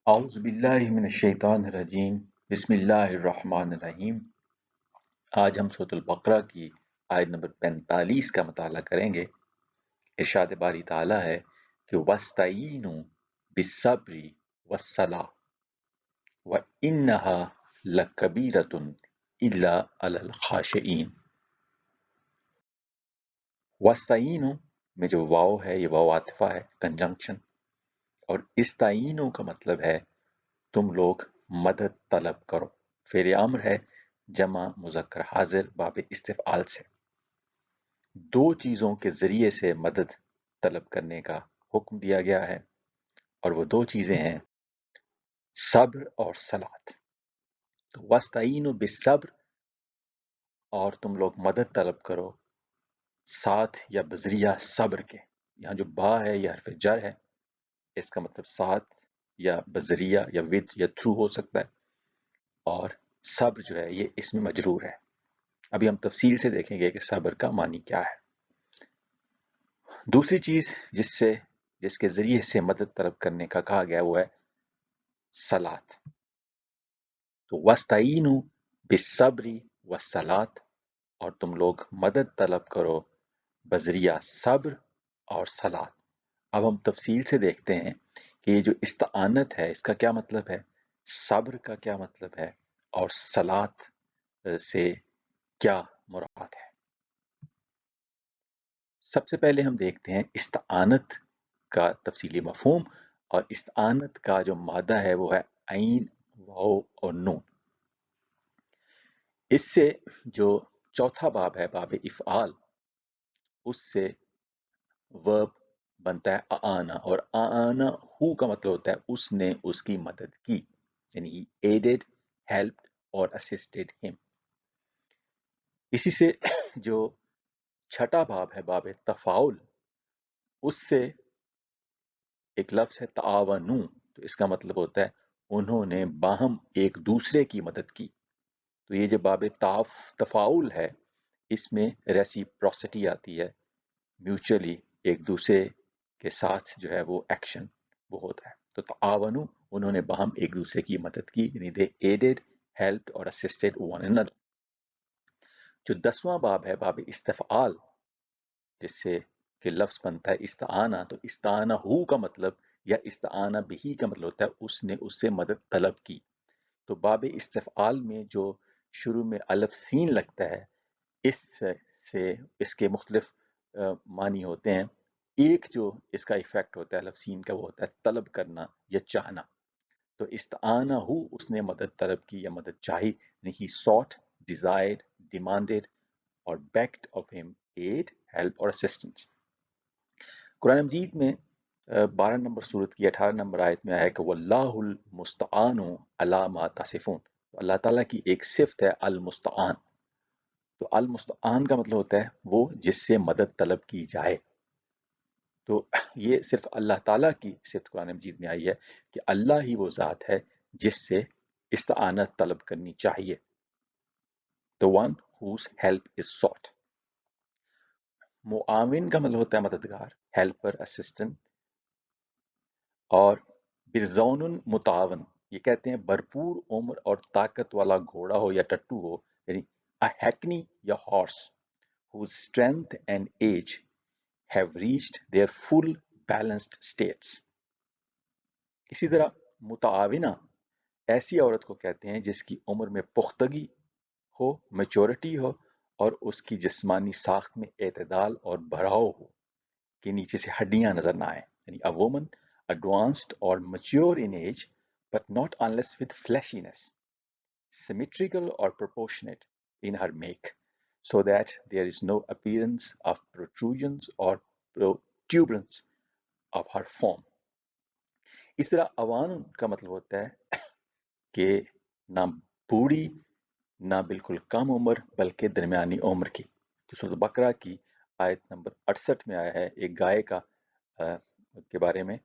اعوذ باللہ من الشیطان الرجیم بسم اللہ الرحمن الرحیم۔ آج ہم سورۃ البقرہ کی آیت نمبر 45 کا مطالعہ کریں گے۔ ارشاد باری تعالیٰ ہے کہ وَاسْتَعِینُوا بِالصَّبْرِ وَالصَّلَاةِ وَإِنَّهَا لَكَبِیرَةٌ إِلَّا عَلَى الْخَاشِعِینَ۔ وَاسْتَعِینُوا میں جو واو ہے یہ واو عاطفہ ہے، کنجنکشن، اور استعینوا کا مطلب ہے تم لوگ مدد طلب کرو۔ فعل امر ہے جمع مذکر حاضر باب استفعال سے۔ دو چیزوں کے ذریعے سے مدد طلب کرنے کا حکم دیا گیا ہے، اور وہ دو چیزیں ہیں صبر اور صلات۔ تو وَاسْتَعِینُوا بِالصَّبْرِ، اور تم لوگ مدد طلب کرو ساتھ یا بذریعہ صبر کے۔ یہاں جو با ہے یہ حرف جر ہے، اس کا مطلب ساتھ یا بذریعہ یا ود یا تھرو ہو سکتا ہے، اور صبر جو ہے یہ اس میں مجرور ہے۔ ابھی ہم تفصیل سے دیکھیں گے کہ صبر کا معنی کیا ہے۔ دوسری چیز جس کے ذریعے سے مدد طلب کرنے کا کہا گیا وہ ہے صلات۔ تو وَاسْتَعِینُوا بِالصَّبْرِ وَالصَّلَاةِ، اور تم لوگ مدد طلب کرو بذریعہ صبر اور صلات۔ اب ہم تفصیل سے دیکھتے ہیں کہ یہ جو استعانت ہے اس کا کیا مطلب ہے، صبر کا کیا مطلب ہے، اور صلات سے کیا مراد ہے۔ سب سے پہلے ہم دیکھتے ہیں استعانت کا تفصیلی مفہوم، اور استعانت کا جو مادہ ہے وہ ہے عین، واو اور نون۔ اس سے جو چوتھا باب ہے باب افعال، اس سے ورب بنتا ہے اعانہ، اور اعانہ ہو کا مطلب ہوتا ہے اس نے اس کی مدد کی، یعنی he aided, helped اور assisted him۔ اسی سے جو چھٹا باب ہے باب تفاعل، اس سے ایک لفظ ہے تعاونو، تو اس کا مطلب ہوتا ہے انہوں نے باہم ایک دوسرے کی مدد کی۔ تو یہ جو باب تفاعل ہے اس میں ریسیپروسٹی آتی ہے، میوچلی ایک دوسرے کے ساتھ جو ہے وہ ایکشن وہ ہوتا ہے۔ تو تعاونو انہوں نے باہم ایک دوسرے کی مدد کی، یعنی they aided, helped اور assisted one another۔ جو 10واں باب ہے باب استفعال، جس سے کہ لفظ بنتا ہے استعانہ، تو استعانہ ہو کا مطلب یا استعانہ بہی کا مطلب ہوتا ہے اس نے اس سے مدد طلب کی۔ تو باب استفعال میں جو شروع میں الف سین لگتا ہے، اس سے اس کے مختلف معنی ہوتے ہیں۔ ایک جو اس کا ایفیکٹ ہوتا ہے الف سین کا وہ ہوتا ہے طلب کرنا یا چاہنا۔ تو استعانہ ہو اس نے مدد طلب کی یا مدد چاہی، یعنی he sought, desired, demanded اور begged of him aid, help اور assistance۔ قرآن مجید میں 12 نمبر سورت کی 18 نمبر آیت میں آیا کہ واللہ المستعان علی ما تصفون۔ اللہ تعالیٰ کی ایک صفت ہے المستعان۔ تو المستعان کا مطلب ہوتا ہے وہ جس سے مدد طلب کی جائے۔ تو یہ صرف اللہ تعالیٰ کی صفت قرآن مجید میں آئی ہے کہ اللہ ہی وہ ذات ہے جس سے استعانت طلب کرنی چاہیے۔ The one whose help is sought۔ معاون کا مطلب ہوتا ہے مددگار، ہیلپر، اسسٹنٹ۔ اور برزون متعاون، یہ کہتے ہیں بھرپور عمر اور طاقت والا گھوڑا ہو یا ٹٹو ہو، یعنی a hackney یا horse whose strength and age have reached their full balanced states۔ اسی طرح متعاونہ ایسی عورت کو کہتے ہیں جس کی عمر میں پختگی ہو، میچورٹی ہو، اور اس کی جسمانی ساخت میں اعتدال اور بھراؤ ہو کہ نیچے سے ہڈیاں نظر نہ آئیں، یعنی a woman advanced or mature in age but not unless with fleshiness, symmetrical or proportionate in her make, so that there is no appearance of protrusions or protuberance of her form۔ اس طرح عوان کا مطلب ہوتا ہے کہ نہ بوڑھی نہ بالکل کم عمر بلکہ درمیانی عمر کی۔ تو سورۃ بقرہ کی آیت نمبر 68 میں آیا ہے ایک گائے کا کے بارے میں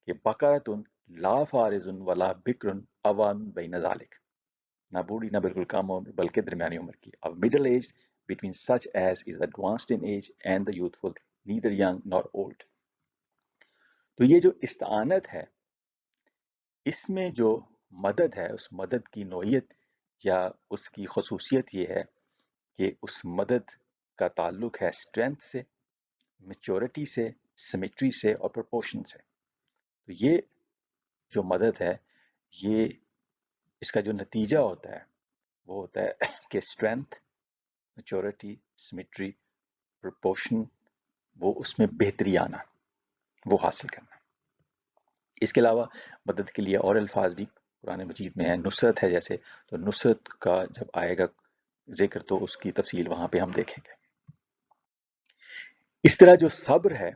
کہ بقرۃ لا فارض ولا بکر عوان بین ذالک، نہ بوڑھی نہ بالکل کم عمر بلکہ درمیانی عمر کی۔ of middle aged between such as is advanced in age and the youthful, neither young nor old۔ تو یہ جو استعانت ہے اس میں جو مدد ہے اس مدد کی نوعیت یا اس کی خصوصیت یہ ہے کہ اس مدد کا تعلق ہے اسٹرینتھ سے، میچورٹی سے، سیمیٹری سے اور پرپورشن سے. تو یہ جو مدد ہے یہ اس کا جو نتیجہ ہوتا ہے وہ ہوتا ہے کہ اسٹرینتھ، میچورٹی، سیمیٹری، پرپورشن، وہ اس میں بہتری آنا، وہ حاصل کرنا. اس کے علاوہ مدد کے لیے اور الفاظ بھی قرآن مجید میں ہیں. نصرت ہے جیسے، تو نصرت کا جب آئے گا ذکر تو اس کی تفصیل وہاں پہ ہم دیکھیں گے. اس طرح جو صبر ہے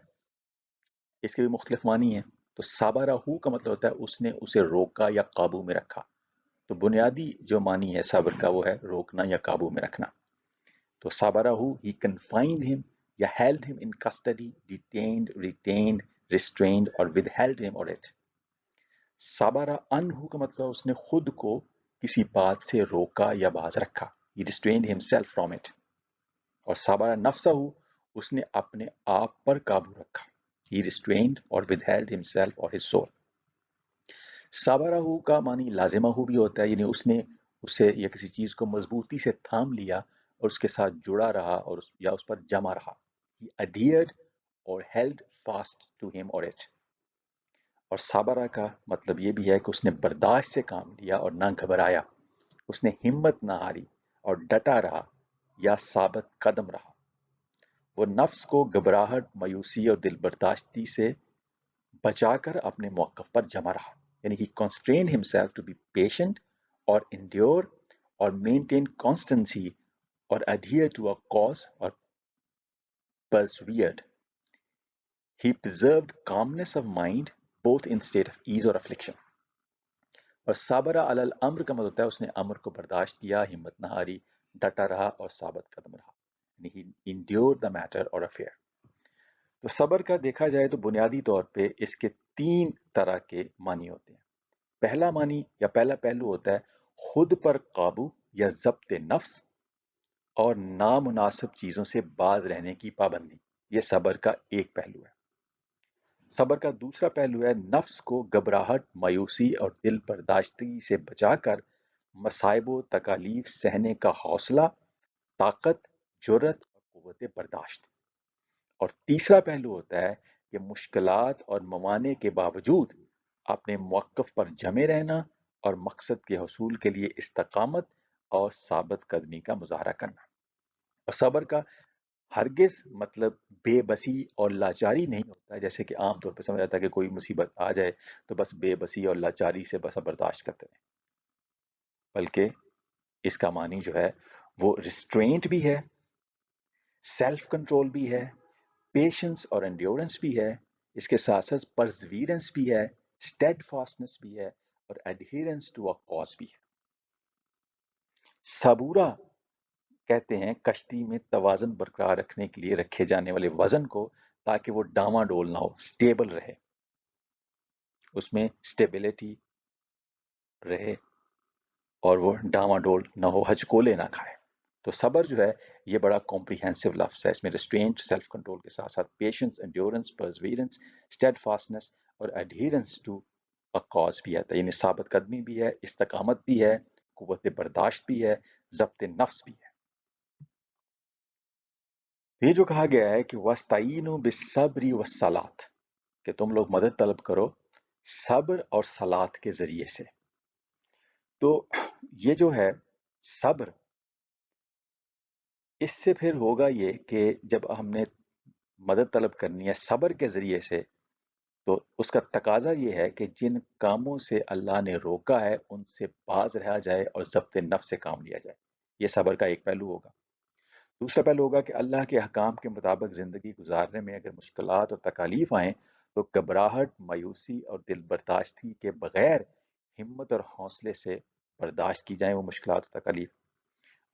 اس کے بھی مختلف معنی ہیں. تو صابرہ کا مطلب ہوتا ہے اس نے اسے روکا یا قابو میں رکھا. تو بنیادی جو معنی ہے صبر کا وہ ہے روکنا یا قابو میں رکھنا. تو صابرہ ہی کنفائنڈ ہم یا held him in custody, detained, retained, restrained اور withheld him or it. Sabira انہو کا مطلب اس نے خود کو کسی بات سے روکا یا باز رکھا. He restrained himself from it. اور صابرہ نفسہ اس نے اپنے آپ پر قابو رکھا. He restrained or withheld himself or his soul. Sabira کا معنی لازمہ بھی ہوتا ہے، یعنی اس نے اسے یا کسی چیز کو مضبوطی سے تھام لیا اور اس کے ساتھ جڑا رہا اور یا اس پر جمع رہا. He adhered or held fast to him or it. اور صابرہ کا مطلب یہ بھی ہے کہ اس نے برداشت سے کام لیا اور نہ گھبرایا. اس نے ہمت نہ ہاری اور ڈٹا رہا یا ثابت قدم رہا. وہ نفس کو گھبراہٹ، مایوسی اور دل برداشتی سے بچا کر اپنے موقف پر جمع رہا. یعنی he constrained himself to be patient or endure or maintain constancy or adhere to a cause or persevered. He preserved calmness of mind both in state of ease or affliction. اور صابرہ علی الامر کا مطلب ہوتا ہے اس نے امر کو برداشت کیا، ہمت نہ ہاری، ڈٹا رہا اور ثابت قدم رہا. یعنی he endured the matter or affair. تو صبر کا دیکھا جائے تو بنیادی طور پہ اس کے 3 طرح کے معنی ہوتے ہیں. پہلا معنی یا پہلا پہلو ہوتا ہے خود پر قابو یا ضبط نفس اور نامناسب چیزوں سے باز رہنے کی پابندی. یہ صبر کا ایک پہلو ہے. صبر کا دوسرا پہلو ہے نفس کو گھبراہٹ، مایوسی اور دل برداشتگی سے بچا کر مصائب و تکالیف سہنے کا حوصلہ، طاقت، جرت اور قوت برداشت. اور تیسرا پہلو ہوتا ہے کہ مشکلات اور موانع کے باوجود اپنے موقف پر جمے رہنا اور مقصد کے حصول کے لیے استقامت اور ثابت قدمی کا مظاہرہ کرنا. اور صبر کا ہرگز مطلب بے بسی اور لاچاری نہیں ہوتا ہے، جیسے کہ عام طور پہ سمجھ جاتا ہے کہ کوئی مصیبت آ جائے تو بس بے بسی اور لاچاری سے بس برداشت کرتے ہیں. بلکہ اس کا معنی جو ہے وہ ریسٹرینٹ بھی ہے، سیلف کنٹرول بھی ہے، پیشنس اور انڈیورنس بھی ہے، اس کے ساتھ ساتھ پرزویرنس بھی ہے، اسٹیڈ فاسٹنس بھی ہے اور ایڈہیرنس ٹو اے کاز بھی ہے. صبورہ کہتے ہیں کشتی میں توازن برقرار رکھنے کے لیے رکھے جانے والے وزن کو، تاکہ وہ ڈاواں ڈول نہ ہو، سٹیبل رہے، اس میں سٹیبلٹی رہے اور وہ ڈاواں ڈول نہ ہو، ہچکولے نہ کھائے. تو صبر جو ہے یہ بڑا کمپریہنسو لفظ ہے. اس میں ریسٹرینٹ، سیلف کنٹرول کے ساتھ ساتھ پیشنس، انڈیورنس، پرزویرنس، اسٹیڈ فاسٹنس اور ایڈہیرنس ٹو اے کاز بھی آتا ہے. یعنی ثابت قدمی بھی ہے، استقامت بھی ہے، قوت برداشت بھی ہے، ضبط نفس بھی ہے. یہ جو کہا گیا ہے کہ وَاسْتَعِینُوا بِالصَّبْرِ وَالصَّلَاةِ، کہ تم لوگ مدد طلب کرو صبر اور صلات کے ذریعے سے. تو یہ جو ہے صبر، اس سے پھر ہوگا یہ کہ جب ہم نے مدد طلب کرنی ہے صبر کے ذریعے سے تو اس کا تقاضا یہ ہے کہ جن کاموں سے اللہ نے روکا ہے ان سے باز رہا جائے اور ضبط نفس سے کام لیا جائے. یہ صبر کا ایک پہلو ہوگا. دوسرا پہلو ہوگا کہ اللہ کے احکام کے مطابق زندگی گزارنے میں اگر مشکلات اور تکالیف آئیں تو گھبراہٹ، مایوسی اور دل برداشتی کے بغیر ہمت اور حوصلے سے برداشت کی جائیں وہ مشکلات اور تکالیف.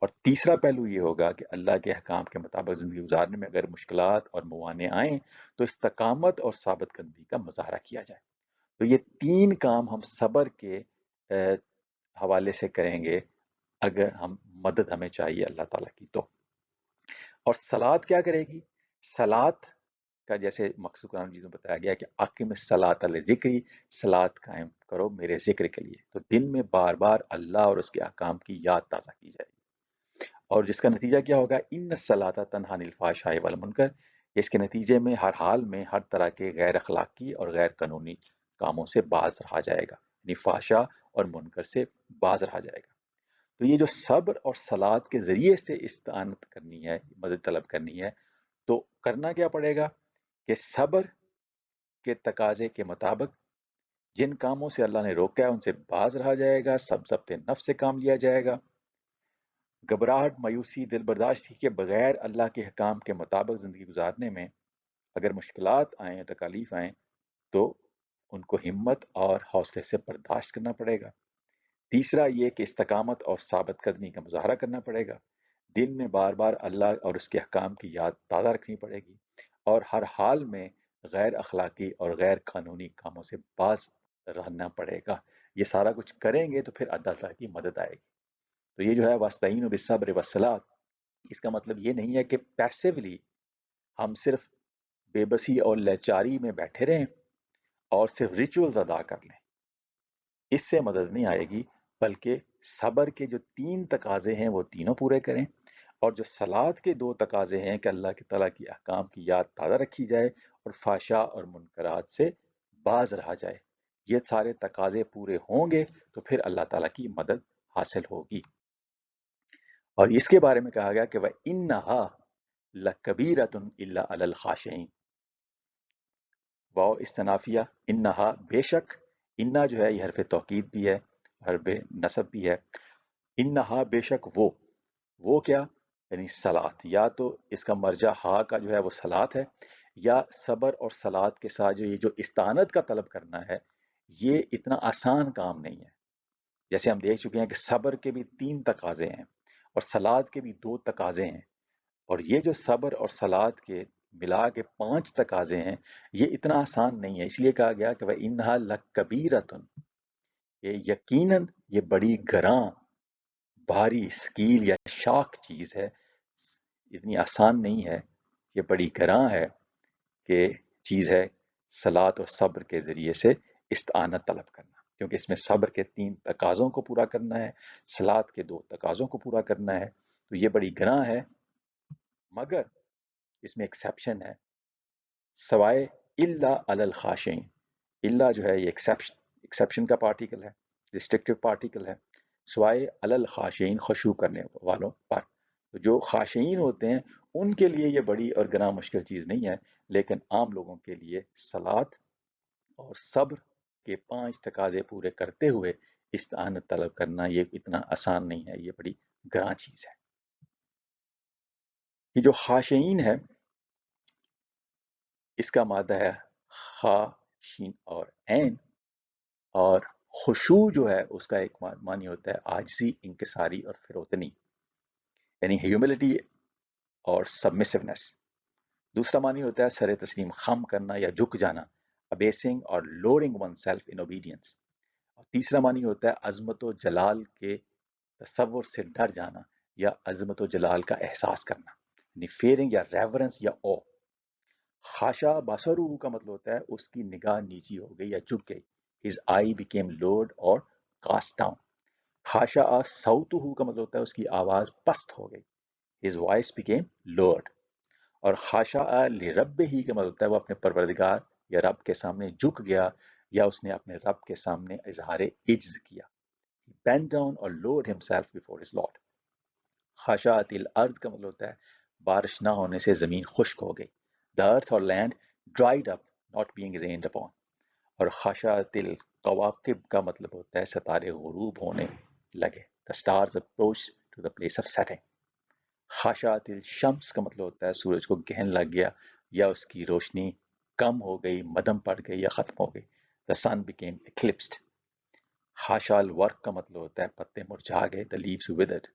اور تیسرا پہلو یہ ہوگا کہ اللہ کے احکام کے مطابق زندگی گزارنے میں اگر مشکلات اور موانع آئیں تو استقامت اور ثابت قدمی کا مظاہرہ کیا جائے. تو یہ 3 کام ہم صبر کے حوالے سے کریں گے اگر ہم مدد ہمیں چاہیے اللہ تعالیٰ کی تو. اور صلات کیا کرے گی؟ صلات کا جیسے مقصود قرآن مجید میں بتایا گیا کہ اقیم الصلاۃ لذکری، صلاۃ قائم کرو میرے ذکر کے لیے، تو دن میں بار بار اللہ اور اس کے احکام کی یاد تازہ کی جائے گی، اور جس کا نتیجہ کیا ہوگا، ان الصلاۃ تنہی عن الفحشاء والمنکر، اس کے نتیجے میں ہر حال میں ہر طرح کے غیر اخلاقی اور غیر قانونی کاموں سے باز رہا جائے گا، یعنی فحشاء اور منکر سے باز رہا جائے گا۔ تو یہ جو صبر اور صلات کے ذریعے سے استعانت کرنی ہے، مدد طلب کرنی ہے، تو کرنا کیا پڑے گا کہ صبر کے تقاضے کے مطابق جن کاموں سے اللہ نے روکا ہے ان سے باز رہا جائے گا، سب ضبط نفس سے کام لیا جائے گا، گھبراہٹ، مایوسی، دل برداشتی کے بغیر اللہ کے حکام کے مطابق زندگی گزارنے میں اگر مشکلات آئیں، تکالیف آئیں، تو ان کو ہمت اور حوصلے سے برداشت کرنا پڑے گا۔ تیسرا یہ کہ استقامت اور ثابت قدمی کا مظاہرہ کرنا پڑے گا، دن میں بار بار اللہ اور اس کے احکام کی یاد تازہ رکھنی پڑے گی، اور ہر حال میں غیر اخلاقی اور غیر قانونی کاموں سے باز رہنا پڑے گا۔ یہ سارا کچھ کریں گے تو پھر اللہ تعالیٰ کی مدد آئے گی۔ تو یہ جو ہے وَاسْتَعِینُوا بِالصَّبْرِ وَالصَّلَاةِ، اس کا مطلب یہ نہیں ہے کہ پیسیولی ہم صرف بے بسی اور لاچاری میں بیٹھے رہیں اور صرف ریچولز ادا کر لیں، اس سے مدد نہیں آئے گی، بلکہ صبر کے جو 3 تقاضے ہیں وہ تینوں پورے کریں، اور جو صلات کے 2 تقاضے ہیں کہ اللہ تعالیٰ کی احکام کی یاد تازہ رکھی جائے اور فحشاء اور منکرات سے باز رہا جائے، یہ سارے تقاضے پورے ہوں گے تو پھر اللہ تعالیٰ کی مدد حاصل ہوگی۔ اور اس کے بارے میں کہا گیا کہ وَإِنَّهَا لَكَبِيرَةٌ إِلَّا عَلَى الْخَاشِعِينَ، واو استنافیہ، انہا بے شک، انہا جو ہے یہ حرف توکید بھی ہے، حرف نصب بھی ہے، انہا بے شک وہ کیا، یعنی صلات، یا تو اس کا مرجع ہا کا جو ہے وہ صلات ہے، یا صبر اور صلات کے ساتھ جو یہ جو استعانت کا طلب کرنا ہے، یہ اتنا آسان کام نہیں ہے۔ جیسے ہم دیکھ چکے ہیں کہ صبر کے بھی 3 تقاضے ہیں اور صلات کے بھی 2 تقاضے ہیں، اور یہ جو صبر اور صلات کے ملا کے 5 تقاضے ہیں، یہ اتنا آسان نہیں ہے، اس لیے کہا گیا کہ وَإِنَّهَا لَكَبِيرَةٌ، یہ یقیناً یہ بڑی گراں، بھاری، ثقیل یا شاق چیز ہے، اتنی آسان نہیں ہے، یہ بڑی گراں ہے کہ چیز ہے صلات اور صبر کے ذریعے سے استعانت طلب کرنا، کیونکہ اس میں صبر کے 3 تقاضوں کو پورا کرنا ہے، صلات کے 2 تقاضوں کو پورا کرنا ہے، تو یہ بڑی گراں ہے، مگر اس میں ایکسیپشن ہے، سوائے الا علی الخاشعین، الا جو ہے یہ ایکسیپشن کا پارٹیکل ہے، ریسٹرکٹیو پارٹیکل ہے، سوائے علی الخاشعین، خشوع کرنے والوں پر، تو جو خاشعین ہوتے ہیں ان کے لیے یہ بڑی اور گراں مشکل چیز نہیں ہے، لیکن عام لوگوں کے لیے صلات اور صبر کے 5 تقاضے پورے کرتے ہوئے استعانت طلب کرنا یہ اتنا آسان نہیں ہے، یہ بڑی گراں چیز ہے۔ یہ جو خاشعین ہے اس کا مادہ ہے خا، شین اور عین، اور خشوع جو ہے اس کا ایک معنی ہوتا ہے عاجزی، انکساری اور فروتنی، یعنی ہیوملٹی اور سبمسونیس۔ دوسرا معنی ہوتا ہے سر تسلیم خم کرنا یا جھک جانا، ابیسنگ اور لورنگ ون سیلف ان اوبیڈینس۔ اور تیسرا معنی ہوتا ہے عظمت و جلال کے تصور سے ڈر جانا یا عظمت و جلال کا احساس کرنا، یعنی فیئرنگ یا ریورنس یا او۔ خاشع بصرہ کا مطلب ہوتا ہے اس کی نگاہ نیچی ہو گئی یا جھک گئی، his eye became lowered اور cast down۔ خاشع صوتہ کا مطلب ہوتا ہے اس کی آواز پست ہو گئی، his voice became lowered۔ اور خاشع لربہ کا مطلب ہوتا ہے وہ اپنے پروردگار یا رب کے سامنے جھک گیا یا اس نے اپنے رب کے سامنے اظہار عجز کیا، he bent down or lowered himself before his Lord۔ خاشعت الارض کا مطلب ہوتا ہے بارش نہ ہونے سے زمین خشک ہو گئی، the earth or land dried up not being rained upon۔ اور خاشعت الکواکب کا مطلب ہوتا ہے ستارے غروب ہونے لگے، the stars approached to the place of setting۔ خاشعت الشمس کا مطلب ہوتا ہے سورج کو گہن لگ گیا یا اس کی روشنی کم ہو گئی، مدھم پڑ گئی یا ختم ہو گئی، the sun became eclipsed۔ خاشع الورق کا مطلب ہوتا ہے پتے مرجھا گئے، the leaves withered۔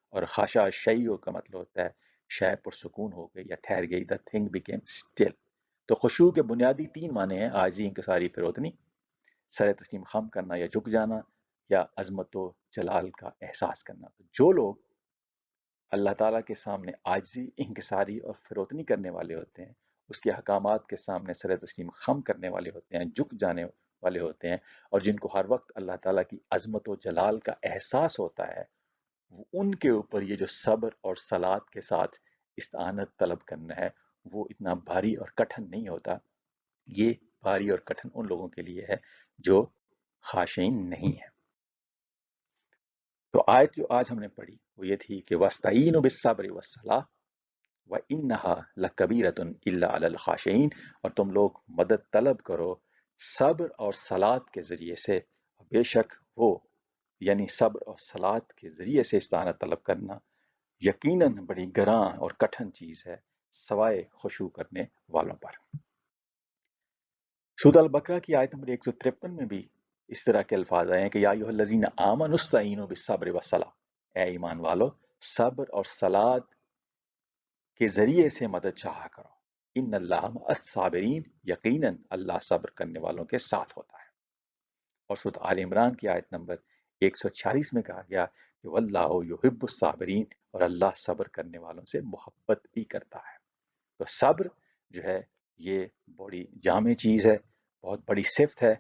اور خاشع الشیء کا مطلب ہوتا ہے شے پرسکون ہو گئی یا ٹھہر گئی، the thing became still۔ تو خشوع کے بنیادی 3 معنی ہیں، عاجزی، انکساری، فروتنی، سر تسلیم خم کرنا یا جھک جانا، یا عظمت و جلال کا احساس کرنا۔ تو جو لوگ اللہ تعالیٰ کے سامنے عاجزی، انکساری اور فروتنی کرنے والے ہوتے ہیں اس کے احکامات کے سامنے سر تسلیم خم کرنے والے ہوتے ہیں، جھک جانے والے ہوتے ہیں، اور جن کو ہر وقت اللہ تعالیٰ کی عظمت و جلال کا احساس ہوتا ہے، ان کے اوپر یہ جو صبر اور صلات کے ساتھ استعانت طلب کرنا ہے وہ اتنا بھاری اور کٹھن نہیں ہوتا۔ یہ بھاری اور کٹھن ان لوگوں کے لیے ہے جو خاشعین نہیں ہے۔ تو آیت جو آج ہم نے پڑھی وہ یہ تھی کہ وَاسْتَعِینُوا بِالصَّبْرِ وَالصَّلَاةِ وَإِنَّهَا لَكَبِیرَةٌ إِلَّا عَلَى الْخَاشِعِينَ، اور تم لوگ مدد طلب کرو صبر اور صلات کے ذریعے سے، بے شک وہ یعنی صبر اور صلات کے ذریعے سے استعانت طلب کرنا یقیناً بڑی گراں اور کٹھن چیز ہے سوائے خشوع کرنے والوں پر۔ سورۃ البقرہ کی آیت نمبر 153 میں بھی اس طرح کے الفاظ آئے ہیں کہ یا ایھا الذین آمنوا استعینوا بالصبر والصلاۃ، اے ایمان والو صبر اور صلات کے ذریعے سے مدد چاہا کرو، ان اللہ مع الصابرین، یقیناً اللہ صبر کرنے والوں کے ساتھ ہوتا ہے۔ اور سورۃ آل عمران کی آیت نمبر 146 میں کہا گیا کہ واللہ یحب الصابرین، اور اللہ صبر کرنے والوں سے محبت بھی کرتا ہے۔ تو صبر جو ہے یہ بڑی جامع چیز ہے، بہت بڑی صفت ہے۔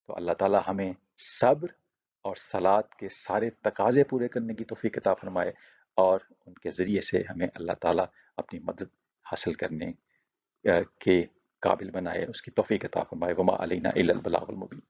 تو اللہ تعالیٰ ہمیں صبر اور صلات کے سارے تقاضے پورے کرنے کی توفیق عطا فرمائے، اور ان کے ذریعے سے ہمیں اللہ تعالیٰ اپنی مدد حاصل کرنے کے قابل بنائے، اس کی توفیق عطا فرمائے۔ وما علینا الا البلاغ المبین۔